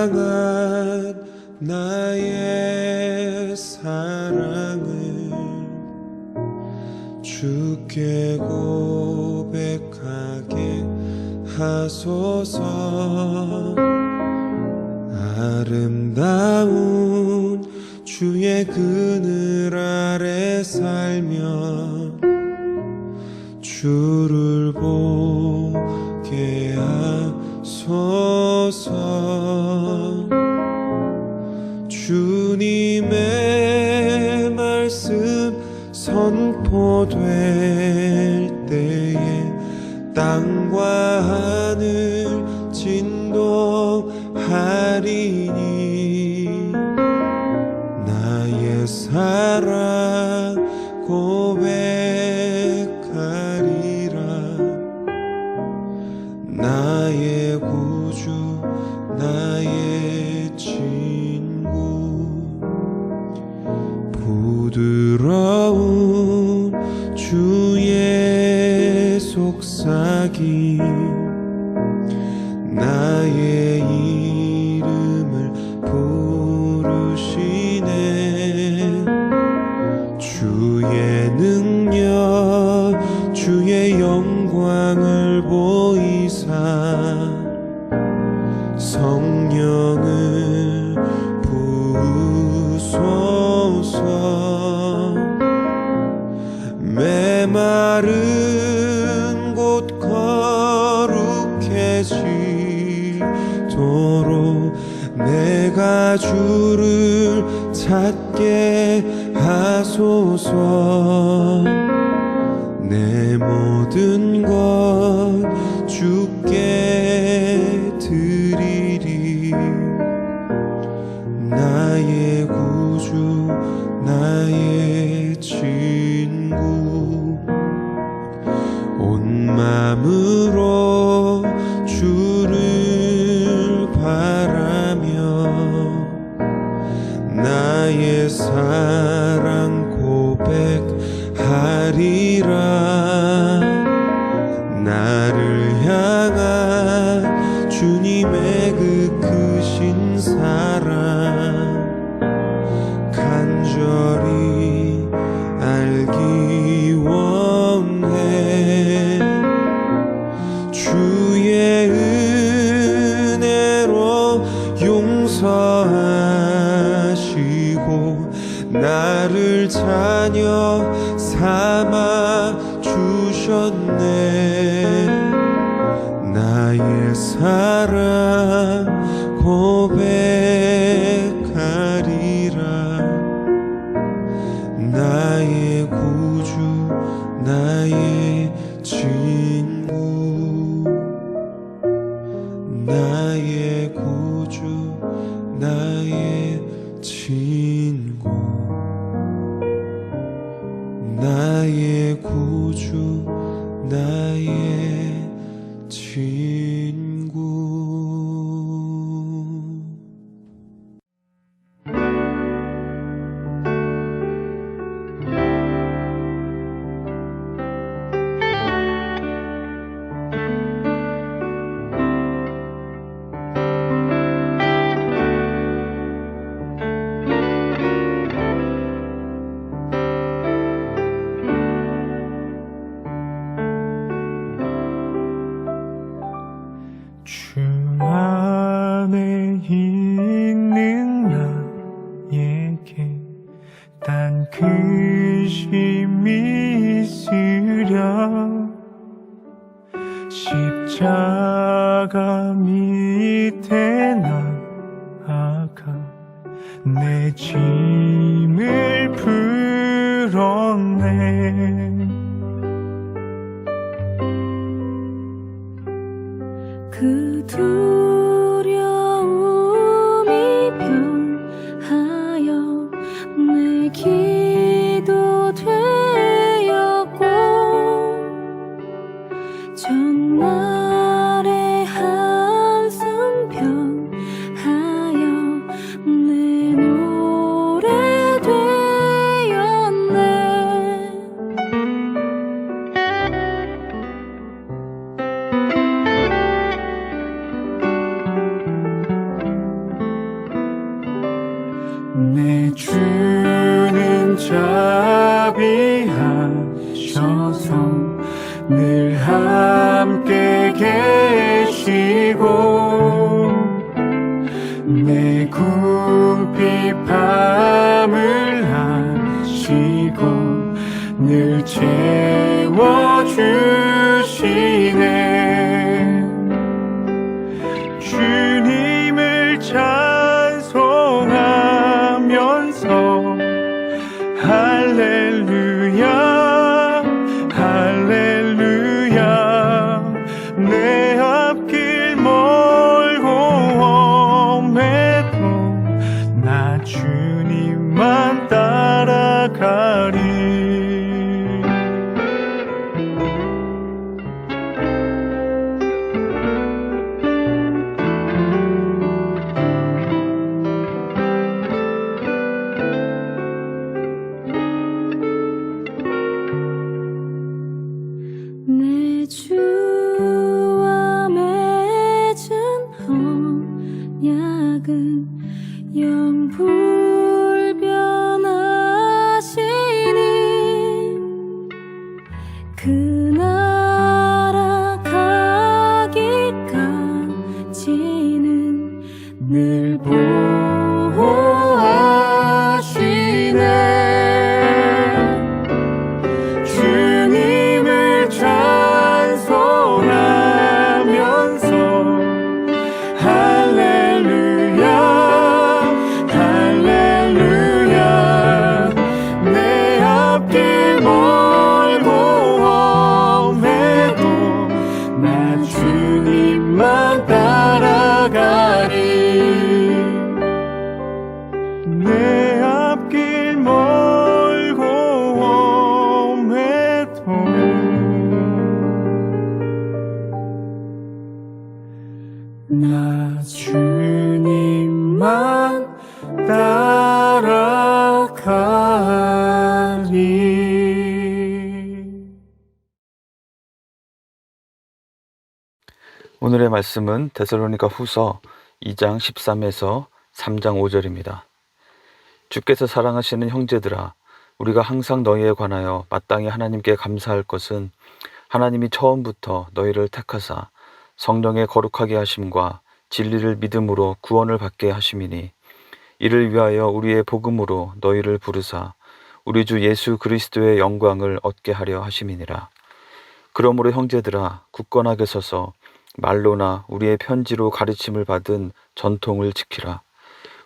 향한 나의 사랑을 주께 고백하게 하소서. 아름다운 주의 그늘 아래 살며 주를 보게 하소서. 주님의 말씀 선포될 때에 땅과 하늘 진동하리니 나의 사랑 고백하리라. 나의 구주 나의 친구 부드러운 주의 속삭임 나의 이름을 부르시네. 주의 능력 주의 영광을 보이사 성령을 부으소서. 메마른 곳 거룩해지도록 내가 주를 찾게 하소서. 내 모든 것 주께 드리리. 나의 구주 나의 친구 온 마음으로 주를 바라며 나의 사랑 고백하리라. 나를 향한 주님의 그 크신 사랑 간절히 알기 원해. 주의 은혜로 용서하시고 나를 자녀 삼아 주셨네. 나의 사랑 고백하리라. 나의 구주 나의 친구 나의 구주 나의 친구 나의 구주 나의 친구. 주 안에 있는 나에게 단 근심이 있으랴. 십자가 밑에 나아가 내 짐을 풀었네. 그 두려움이 변하여 내 기도 되었고 전날의 한숨 변하여 내 노래 주셔서 늘 함께 계시고 내 궁핍 밤을 하시고 늘 채워주시네. 주님을 찬송하면서 할렐루야 할렐루야 내 앞길 멀고 험해도 나 주님만 따라가리. 내 주와 맺은 언약은 영 불변하시니 그 나라 가기까지는 늘 보호하시네. 주님을 찬송하면서 할렐루야 할렐루야 내 앞길 멀고 험해도 나 주님만 따라가리. 내 앞길 멀고 험해도 나 주님만 따라가리. 오늘의 말씀은 데살로니가 후서 2장 13에서 3장 5절입니다. 주께서 사랑하시는 형제들아, 우리가 항상 너희에 관하여 마땅히 하나님께 감사할 것은 하나님이 처음부터 너희를 택하사 성령의 거룩하게 하심과 진리를 믿음으로 구원을 받게 하심이니, 이를 위하여 우리의 복음으로 너희를 부르사 우리 주 예수 그리스도의 영광을 얻게 하려 하심이니라. 그러므로 형제들아, 굳건하게 서서 말로나 우리의 편지로 가르침을 받은 전통을 지키라.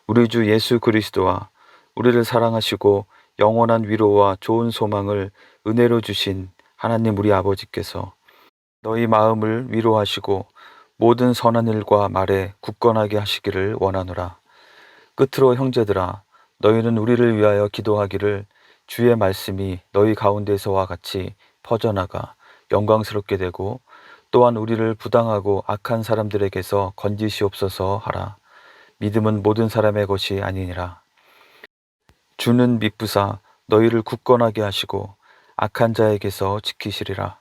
우리 주 예수 그리스도와 우리를 사랑하시고 영원한 위로와 좋은 소망을 은혜로 주신 하나님 우리 아버지께서 너희 마음을 위로하시고 모든 선한 일과 말에 굳건하게 하시기를 원하노라. 끝으로 형제들아, 너희는 우리를 위하여 기도하기를 주의 말씀이 너희 가운데서와 같이 퍼져나가 영광스럽게 되고 또한 우리를 부당하고 악한 사람들에게서 건지시옵소서 하라. 믿음은 모든 사람의 것이 아니니라. 주는 미쁘사 너희를 굳건하게 하시고 악한 자에게서 지키시리라.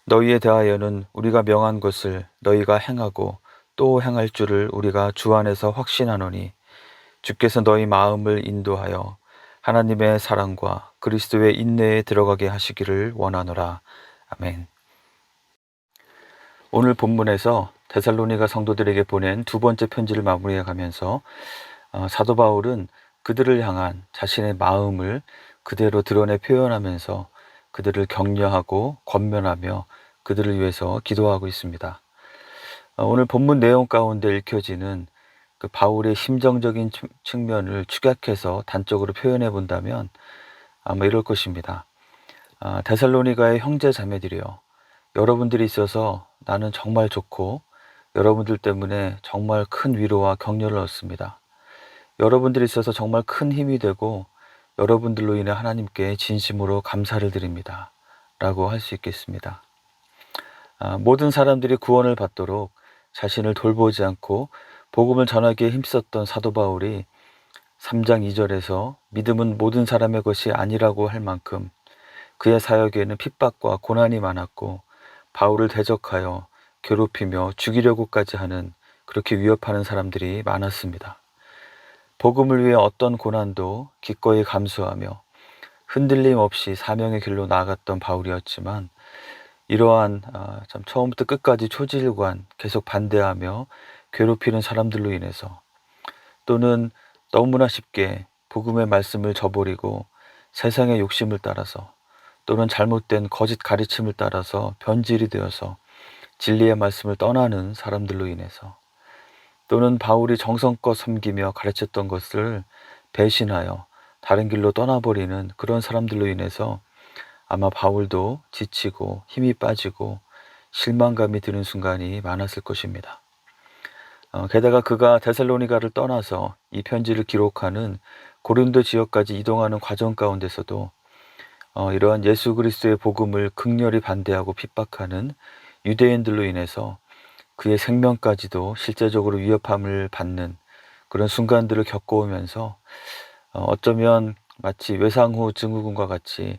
너희에 대하여는 우리가 명한 것을 너희가 행하고 또 행할 줄을 우리가 주 안에서 확신하노니, 주께서 너희 마음을 인도하여 하나님의 사랑과 그리스도의 인내에 들어가게 하시기를 원하노라. 아멘. 오늘 본문에서 데살로니가 성도들에게 보낸 두 번째 편지를 마무리해 가면서 사도 바울은 그들을 향한 자신의 마음을 그대로 드러내 표현하면서 그들을 격려하고 권면하며 그들을 위해서 기도하고 있습니다. 오늘 본문 내용 가운데 읽혀지는 그 바울의 심정적인 측면을 축약해서 단적으로 표현해 본다면 아마 이럴 것입니다. 데살로니가의 형제 자매들이여, 여러분들이 있어서 나는 정말 좋고 여러분들 때문에 정말 큰 위로와 격려를 얻습니다. 여러분들이 있어서 정말 큰 힘이 되고 여러분들로 인해 하나님께 진심으로 감사를 드립니다 라고 할 수 있겠습니다. 모든 사람들이 구원을 받도록 자신을 돌보지 않고 복음을 전하기에 힘썼던 사도 바울이 3장 2절에서 믿음은 모든 사람의 것이 아니라고 할 만큼 그의 사역에는 핍박과 고난이 많았고 바울을 대적하여 괴롭히며 죽이려고까지 하는, 그렇게 위협하는 사람들이 많았습니다. 복음을 위해 어떤 고난도 기꺼이 감수하며 흔들림 없이 사명의 길로 나아갔던 바울이었지만 이러한 참 처음부터 끝까지 초지일관 계속 반대하며 괴롭히는 사람들로 인해서 또는 너무나 쉽게 복음의 말씀을 저버리고 세상의 욕심을 따라서 또는 잘못된 거짓 가르침을 따라서 변질이 되어서 진리의 말씀을 떠나는 사람들로 인해서 또는 바울이 정성껏 섬기며 가르쳤던 것을 배신하여 다른 길로 떠나버리는 그런 사람들로 인해서 아마 바울도 지치고 힘이 빠지고 실망감이 드는 순간이 많았을 것입니다. 게다가 그가 데살로니가를 떠나서 이 편지를 기록하는 고린도 지역까지 이동하는 과정 가운데서도 이러한 예수 그리스도의 복음을 극렬히 반대하고 핍박하는 유대인들로 인해서 그의 생명까지도 실제적으로 위협함을 받는 그런 순간들을 겪어오면서 어쩌면 마치 외상후 증후군과 같이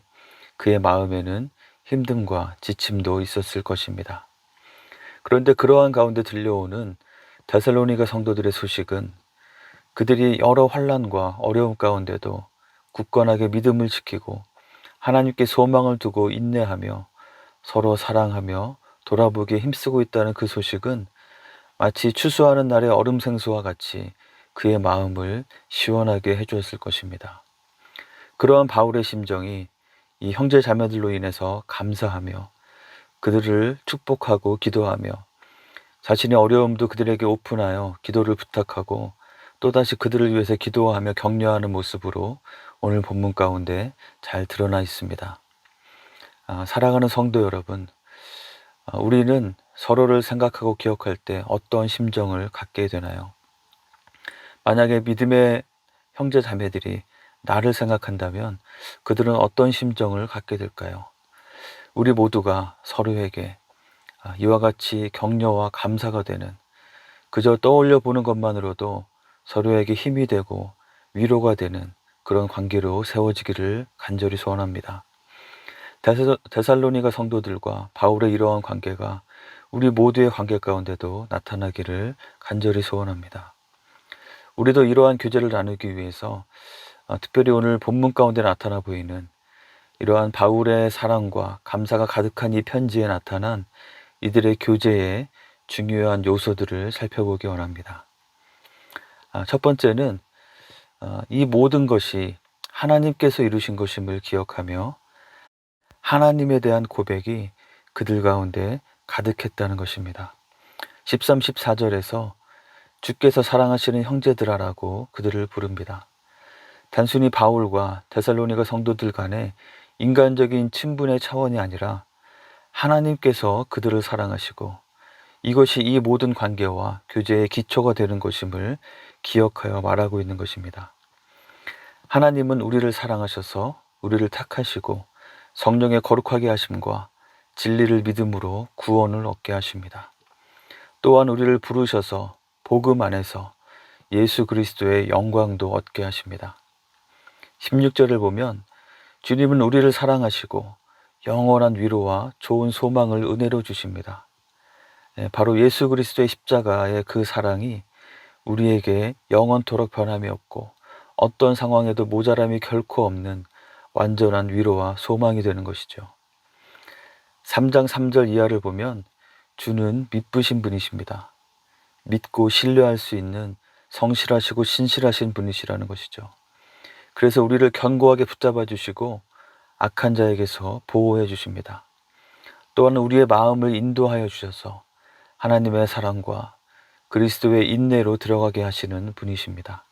그의 마음에는 힘듦과 지침도 있었을 것입니다. 그런데 그러한 가운데 들려오는 데살로니가 성도들의 소식은 그들이 여러 환난과 어려움 가운데도 굳건하게 믿음을 지키고 하나님께 소망을 두고 인내하며 서로 사랑하며 돌아보기에 힘쓰고 있다는 그 소식은 마치 추수하는 날의 얼음 생수와 같이 그의 마음을 시원하게 해주었을 것입니다. 그러한 바울의 심정이 이 형제 자매들로 인해서 감사하며 그들을 축복하고 기도하며 자신의 어려움도 그들에게 오픈하여 기도를 부탁하고 또다시 그들을 위해서 기도하며 격려하는 모습으로 오늘 본문 가운데 잘 드러나 있습니다. 사랑하는 성도 여러분, 우리는 서로를 생각하고 기억할 때 어떤 심정을 갖게 되나요? 만약에 믿음의 형제 자매들이 나를 생각한다면 그들은 어떤 심정을 갖게 될까요? 우리 모두가 서로에게 이와 같이 격려와 감사가 되는, 그저 떠올려 보는 것만으로도 서로에게 힘이 되고 위로가 되는 그런 관계로 세워지기를 간절히 소원합니다. 데살로니가 성도들과 바울의 이러한 관계가 우리 모두의 관계 가운데도 나타나기를 간절히 소원합니다. 우리도 이러한 교제를 나누기 위해서 특별히 오늘 본문 가운데 나타나 보이는 이러한 바울의 사랑과 감사가 가득한 이 편지에 나타난 이들의 교제의 중요한 요소들을 살펴보기 원합니다. 첫 번째는 이 모든 것이 하나님께서 이루신 것임을 기억하며 하나님에 대한 고백이 그들 가운데 가득했다는 것입니다. 13, 14절에서 주께서 사랑하시는 형제들아라고 그들을 부릅니다. 단순히 바울과 데살로니가 성도들 간의 인간적인 친분의 차원이 아니라 하나님께서 그들을 사랑하시고 이것이 이 모든 관계와 교제의 기초가 되는 것임을 기억하여 말하고 있는 것입니다. 하나님은 우리를 사랑하셔서 우리를 택하시고 성령의 거룩하게 하심과 진리를 믿음으로 구원을 얻게 하십니다. 또한 우리를 부르셔서 복음 안에서 예수 그리스도의 영광도 얻게 하십니다. 16절을 보면 주님은 우리를 사랑하시고 영원한 위로와 좋은 소망을 은혜로 주십니다. 바로 예수 그리스도의 십자가의 그 사랑이 우리에게 영원토록 변함이 없고 어떤 상황에도 모자람이 결코 없는 완전한 위로와 소망이 되는 것이죠. 3장 3절 이하를 보면 주는 믿으신 분이십니다. 믿고 신뢰할 수 있는 성실하시고 신실하신 분이시라는 것이죠. 그래서 우리를 견고하게 붙잡아 주시고 악한 자에게서 보호해 주십니다. 또한 우리의 마음을 인도하여 주셔서 하나님의 사랑과 그리스도의 인내로 들어가게 하시는 분이십니다.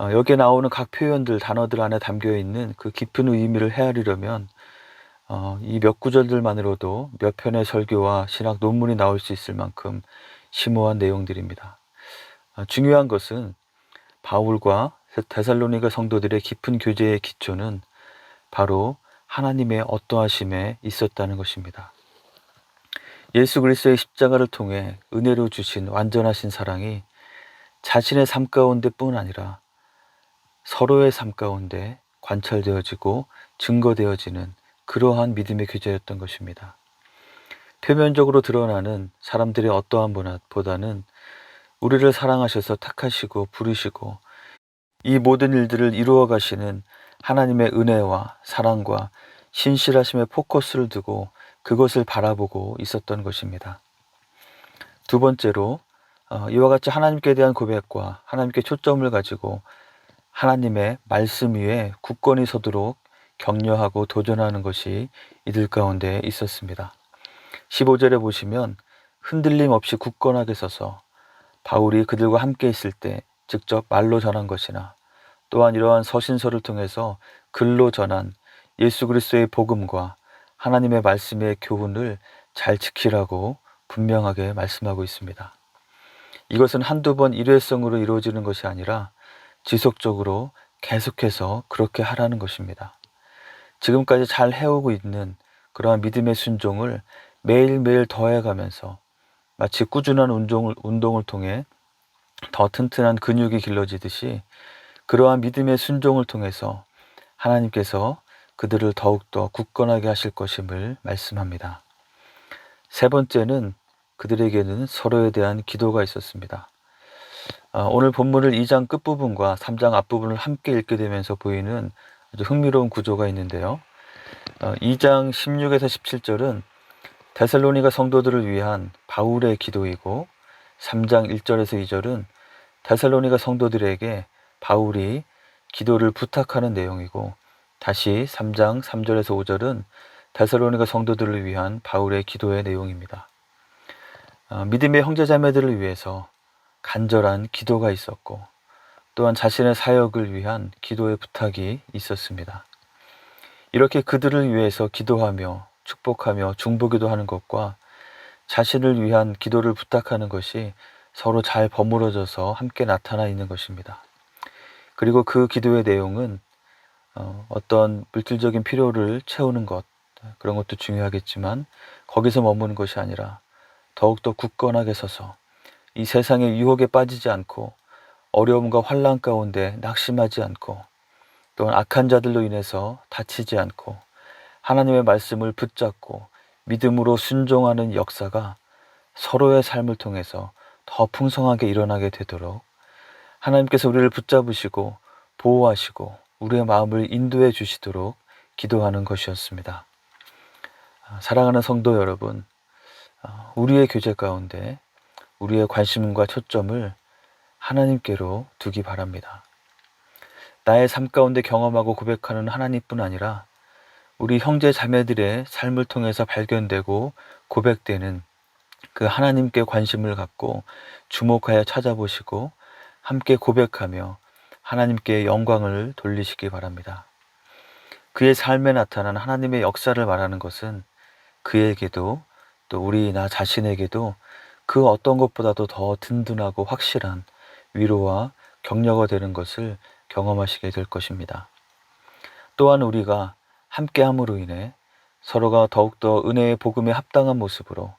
여기에 나오는 각 표현들, 단어들 안에 담겨있는 그 깊은 의미를 헤아리려면 이 몇 구절들만으로도 몇 편의 설교와 신학 논문이 나올 수 있을 만큼 심오한 내용들입니다. 중요한 것은 바울과 데살로니가 성도들의 깊은 교제의 기초는 바로 하나님의 어떠하심에 있었다는 것입니다. 예수 그리스도의 십자가를 통해 은혜로 주신 완전하신 사랑이 자신의 삶 가운데뿐 아니라 서로의 삶 가운데 관찰되어지고 증거되어지는 그러한 믿음의 교제였던 것입니다. 표면적으로 드러나는 사람들의 어떠함보다는 우리를 사랑하셔서 택하시고 부르시고 이 모든 일들을 이루어 가시는 하나님의 은혜와 사랑과 신실하심에 포커스를 두고 그것을 바라보고 있었던 것입니다. 두 번째로 이와 같이 하나님께 대한 고백과 하나님께 초점을 가지고 하나님의 말씀 위에 굳건히 서도록 격려하고 도전하는 것이 이들 가운데 있었습니다. 15절에 보시면 흔들림 없이 굳건하게 서서 바울이 그들과 함께 있을 때 직접 말로 전한 것이나 또한 이러한 서신서를 통해서 글로 전한 예수 그리스도의 복음과 하나님의 말씀의 교훈을 잘 지키라고 분명하게 말씀하고 있습니다. 이것은 한두 번 일회성으로 이루어지는 것이 아니라 지속적으로 계속해서 그렇게 하라는 것입니다. 지금까지 잘 해오고 있는 그러한 믿음의 순종을 매일매일 더해가면서 마치 꾸준한 운동을 통해 더 튼튼한 근육이 길러지듯이 그러한 믿음의 순종을 통해서 하나님께서 그들을 더욱더 굳건하게 하실 것임을 말씀합니다. 세 번째는 그들에게는 서로에 대한 기도가 있었습니다. 오늘 본문을 2장 끝부분과 3장 앞부분을 함께 읽게 되면서 보이는 아주 흥미로운 구조가 있는데요. 2장 16에서 17절은 데살로니가 성도들을 위한 바울의 기도이고 3장 1절에서 2절은 데살로니가 성도들에게 바울이 기도를 부탁하는 내용이고 다시 3장 3절에서 5절은 데살로니가 성도들을 위한 바울의 기도의 내용입니다. 믿음의 형제자매들을 위해서 간절한 기도가 있었고 또한 자신의 사역을 위한 기도의 부탁이 있었습니다. 이렇게 그들을 위해서 기도하며 축복하며 중보기도 하는 것과 자신을 위한 기도를 부탁하는 것이 서로 잘 버무러져서 함께 나타나 있는 것입니다. 그리고 그 기도의 내용은 어떤 물질적인 필요를 채우는 것, 그런 것도 중요하겠지만 거기서 머무는 것이 아니라 더욱더 굳건하게 서서 이 세상의 유혹에 빠지지 않고 어려움과 환난 가운데 낙심하지 않고 또한 악한 자들로 인해서 다치지 않고 하나님의 말씀을 붙잡고 믿음으로 순종하는 역사가 서로의 삶을 통해서 더 풍성하게 일어나게 되도록 하나님께서 우리를 붙잡으시고 보호하시고 우리의 마음을 인도해 주시도록 기도하는 것이었습니다. 사랑하는 성도 여러분, 우리의 교제 가운데 우리의 관심과 초점을 하나님께로 두기 바랍니다. 나의 삶 가운데 경험하고 고백하는 하나님뿐 아니라 우리 형제 자매들의 삶을 통해서 발견되고 고백되는 그 하나님께 관심을 갖고 주목하여 찾아보시고 함께 고백하며 하나님께 영광을 돌리시기 바랍니다. 그의 삶에 나타난 하나님의 역사를 말하는 것은 그에게도 또 나 자신에게도 그 어떤 것보다도 더 든든하고 확실한 위로와 격려가 되는 것을 경험하시게 될 것입니다. 또한 우리가 함께함으로 인해 서로가 더욱더 은혜의 복음에 합당한 모습으로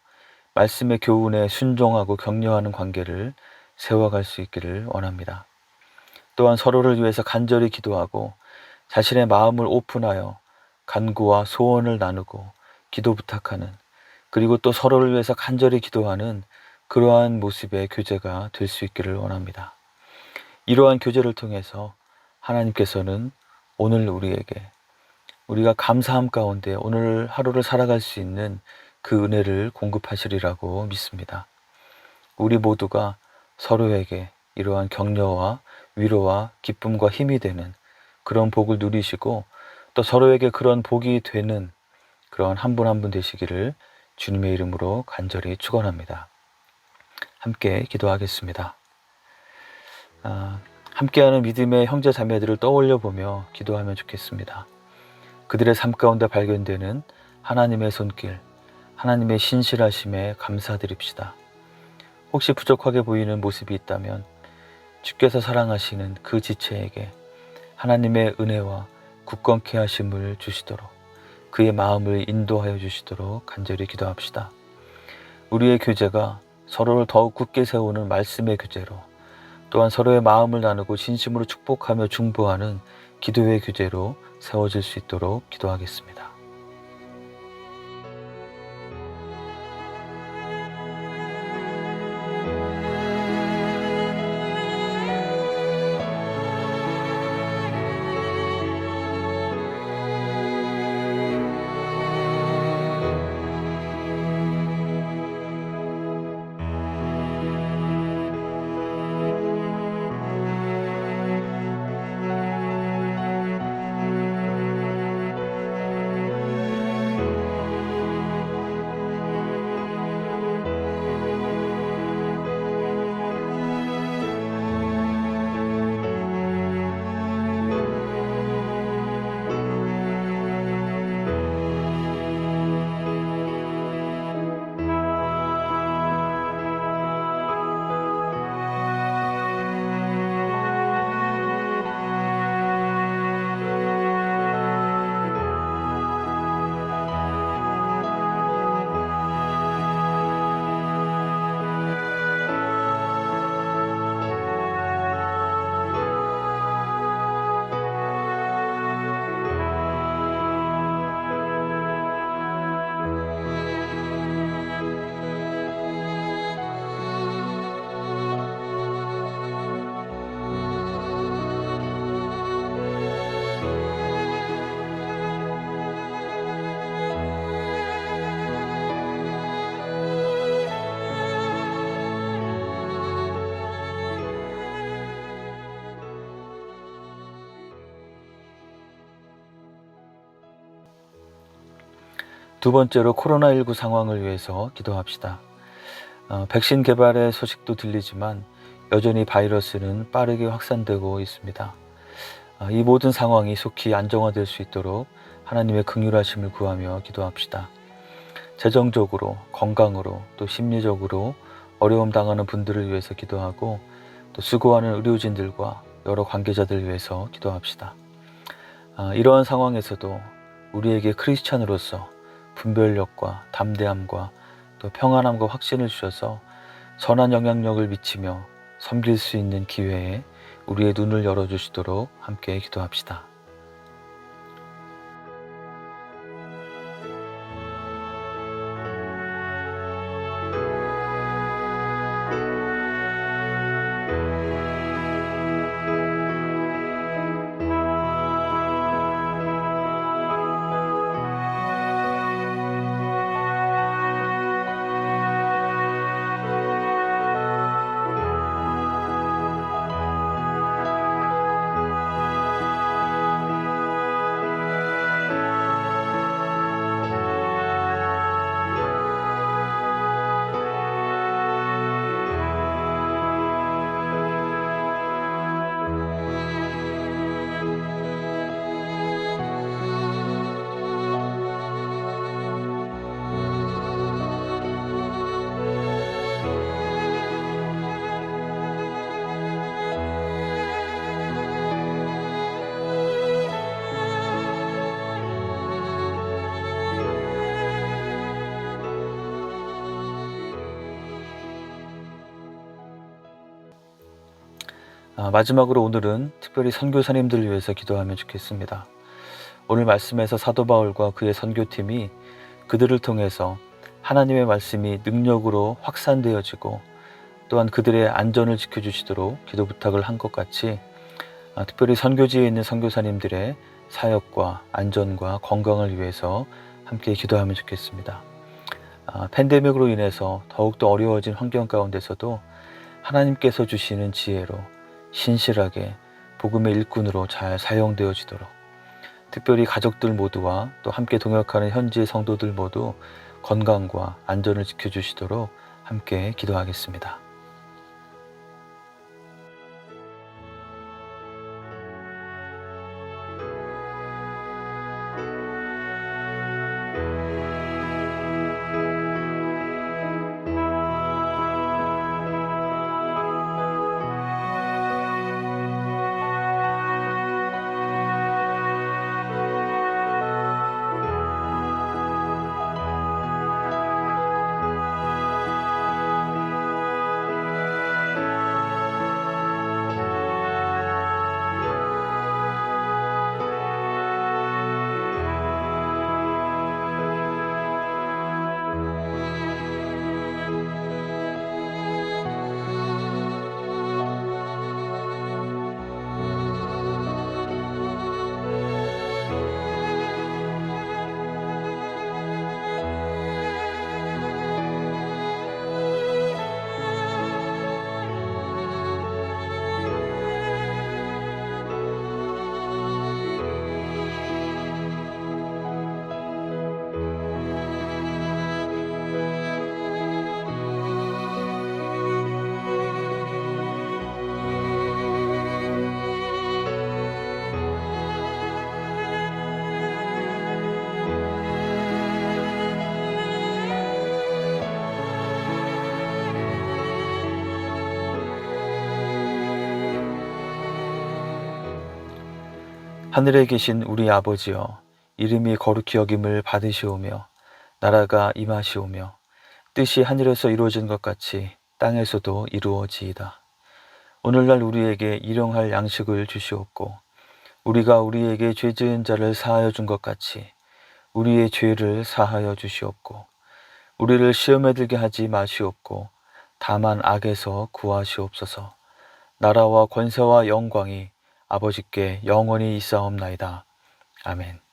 말씀의 교훈에 순종하고 격려하는 관계를 세워갈 수 있기를 원합니다. 또한 서로를 위해서 간절히 기도하고 자신의 마음을 오픈하여 간구와 소원을 나누고 기도 부탁하는 그리고 또 서로를 위해서 간절히 기도하는 그러한 모습의 교제가 될 수 있기를 원합니다. 이러한 교제를 통해서 하나님께서는 오늘 우리가 감사함 가운데 오늘 하루를 살아갈 수 있는 그 은혜를 공급하시리라고 믿습니다. 우리 모두가 서로에게 이러한 격려와 위로와 기쁨과 힘이 되는 그런 복을 누리시고 또 서로에게 그런 복이 되는 그런 한 분 한 분 되시기를 주님의 이름으로 간절히 축원합니다. 함께 기도하겠습니다. 함께하는 믿음의 형제 자매들을 떠올려 보며 기도하면 좋겠습니다. 그들의 삶 가운데 발견되는 하나님의 손길, 하나님의 신실하심에 감사드립시다. 혹시 부족하게 보이는 모습이 있다면 주께서 사랑하시는 그 지체에게 하나님의 은혜와 굳건케 하심을 주시도록 그의 마음을 인도하여 주시도록 간절히 기도합시다. 우리의 교제가 서로를 더욱 굳게 세우는 말씀의 교제로 또한 서로의 마음을 나누고 진심으로 축복하며 중보하는 기도의 교제로 세워질 수 있도록 기도하겠습니다. 두 번째로 코로나19 상황을 위해서 기도합시다. 백신 개발의 소식도 들리지만 여전히 바이러스는 빠르게 확산되고 있습니다. 이 모든 상황이 속히 안정화될 수 있도록 하나님의 긍휼하심을 구하며 기도합시다. 재정적으로, 건강으로, 또 심리적으로 어려움 당하는 분들을 위해서 기도하고 또 수고하는 의료진들과 여러 관계자들을 위해서 기도합시다. 이러한 상황에서도 우리에게 크리스찬으로서 분별력과 담대함과 또 평안함과 확신을 주셔서 선한 영향력을 미치며 섬길 수 있는 기회에 우리의 눈을 열어주시도록 함께 기도합시다. 마지막으로 오늘은 특별히 선교사님들을 위해서 기도하면 좋겠습니다. 오늘 말씀에서 사도 바울과 그의 선교팀이 그들을 통해서 하나님의 말씀이 능력으로 확산되어지고 또한 그들의 안전을 지켜주시도록 기도 부탁을 한 것 같이 특별히 선교지에 있는 선교사님들의 사역과 안전과 건강을 위해서 함께 기도하면 좋겠습니다. 팬데믹으로 인해서 더욱더 어려워진 환경 가운데서도 하나님께서 주시는 지혜로 신실하게 복음의 일꾼으로 잘 사용되어지도록 특별히 가족들 모두와 또 함께 동역하는 현지의 성도들 모두 건강과 안전을 지켜주시도록 함께 기도하겠습니다. 하늘에 계신 우리 아버지여, 이름이 거룩히 여김을 받으시오며 나라가 임하시오며 뜻이 하늘에서 이루어진 것 같이 땅에서도 이루어지이다. 오늘날 우리에게 일용할 양식을 주시옵고 우리가 우리에게 죄 지은 자를 사하여 준 것 같이 우리의 죄를 사하여 주시옵고 우리를 시험에 들게 하지 마시옵고 다만 악에서 구하시옵소서. 나라와 권세와 영광이 아버지께 영원히 있사옵나이다. 아멘.